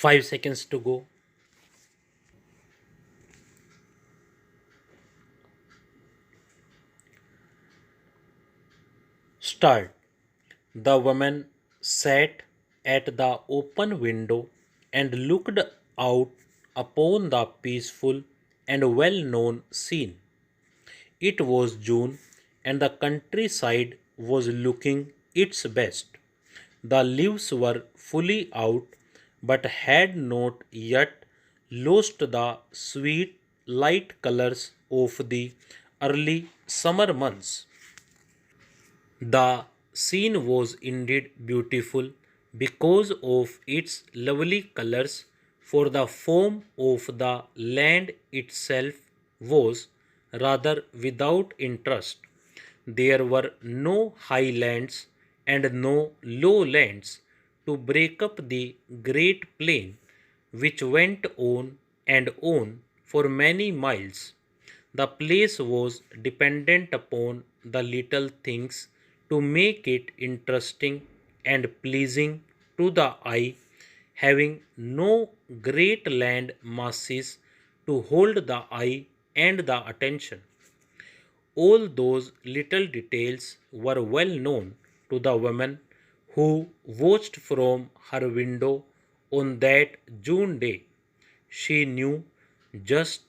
5 seconds to go. Start. The woman sat at the open window and looked out upon the peaceful and well known scene. It was June, and the countryside was looking its best. The leaves were fully out, but had not yet lost the sweet light colors of the early summer months. The scene was indeed beautiful because of its lovely colors, for the form of the land itself was rather without interest. There were no highlands and no lowlands to break up the great plain which went on and on for many miles. The place was dependent upon the little things to make it interesting and pleasing to the eye, having no great land masses to hold the eye and the attention. All those little details were well known to the woman who watched from her window on that June day. She knew just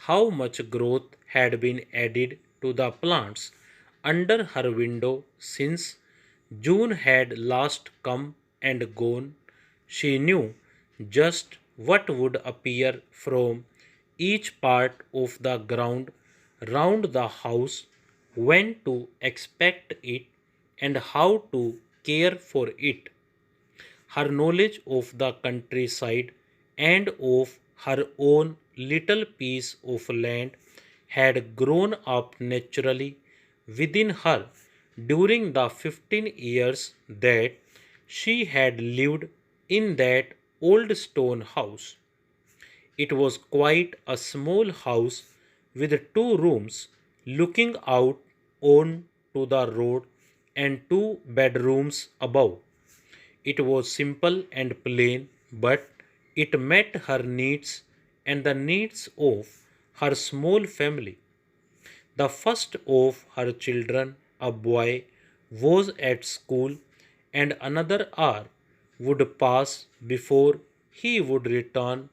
how much growth had been added to the plants under her window since June had last come and gone. She knew just what would appear from each part of the ground round the house, when to expect it, and how to care for it. Her knowledge of the countryside and of her own little piece of land had grown up naturally within her during the 15 years that she had lived in that old stone house. It was quite a small house with two rooms looking out on to the road and two bedrooms above. It was simple and plain, but it met her needs and the needs of her small family. The first of her children, a boy, was at school, and another hour would pass before he would return,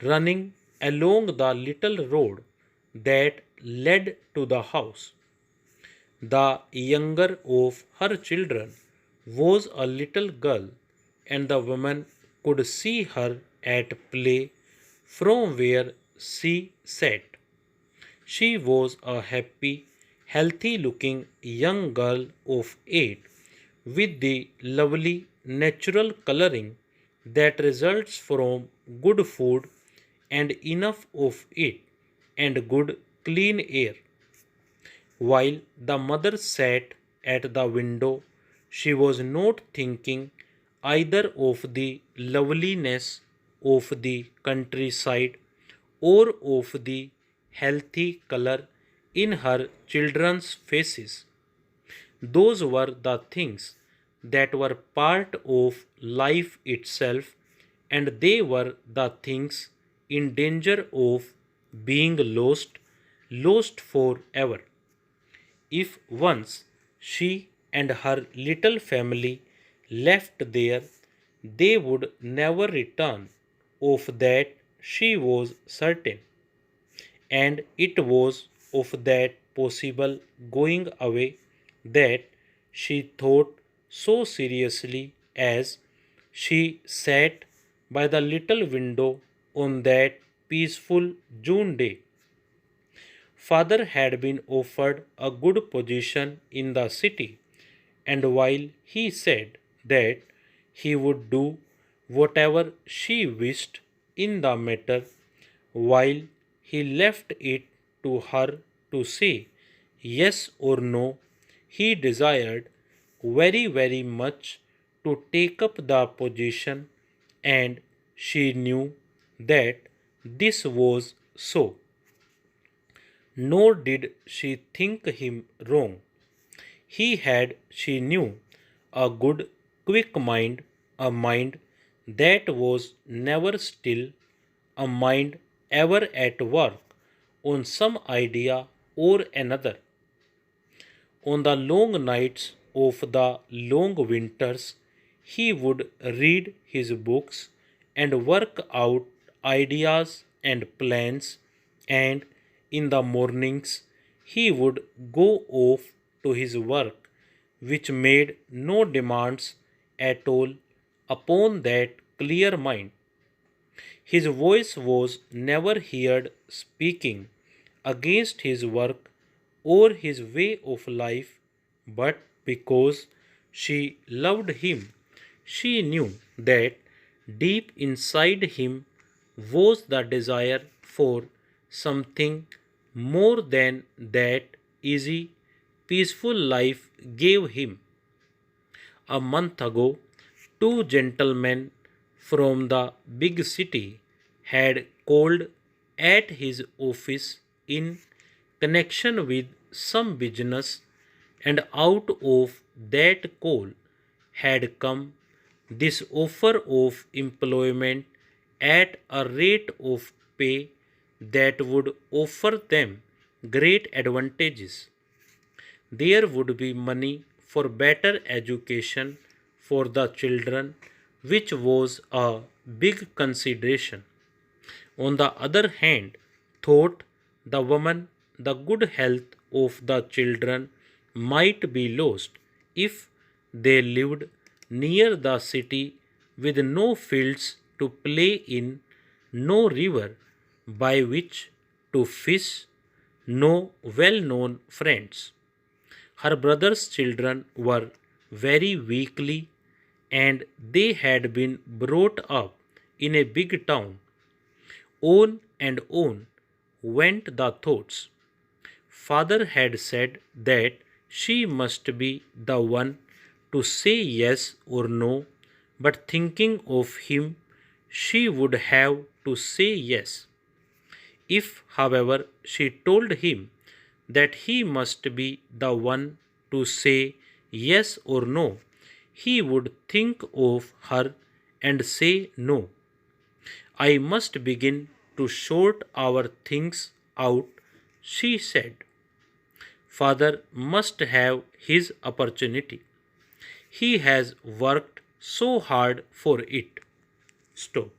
running along the little road that led to the house. The younger of her children was a little girl, and the woman could see her at play from where she sat. She was a happy, healthy looking young girl of 8, with the lovely natural coloring that results from good food and enough of it, and good clean air. While the mother sat at the window, she was not thinking either of the loveliness of the countryside or of the healthy color in her children's faces. Those were the things that were part of life itself, and they were the things in danger of being lost forever. If once she and her little family left there, they would never return. Of that she was certain, and it was of that possible going away that she thought so seriously as she sat by the little window on that peaceful June day. Father had been offered a good position in the city, and while he said that he would do whatever she wished in the matter, while he left it to her to say yes or no, he desired very much to take up the position, and she knew that this was so. Nor did she think him wrong. He had, she knew, a good, quick mind, a mind that was never still, a mind ever at work on some idea or another. On the long nights of the long winters, he would read his books and work out ideas and plans, and in the mornings, he would go off to his work, which made no demands at all upon that clear mind. His voice was never heard speaking against his work or his way of life, but because she loved him, she knew that deep inside him was the desire for something more than that easy, peaceful life gave him. A month ago, two gentlemen from the big city had called at his office in connection with some business, and out of that call had come this offer of employment at a rate of pay that would offer them great advantages. There would be money for better education for the children, which was a big consideration. On the other hand, thought the woman, the good health of the children might be lost if they lived near the city with no fields to play in, no river by which to fish, no well known friends. Her brother's children were very weakly, and they had been brought up in a big town. On and on went the thoughts. Father had said that she must be the one to say yes or no, but thinking of him, she would have to say yes. If, however, she told him that he must be the one to say yes or no, he would think of her and say no. I must begin to sort our things out, she said. Father must have his opportunity. He has worked so hard for it. Stop.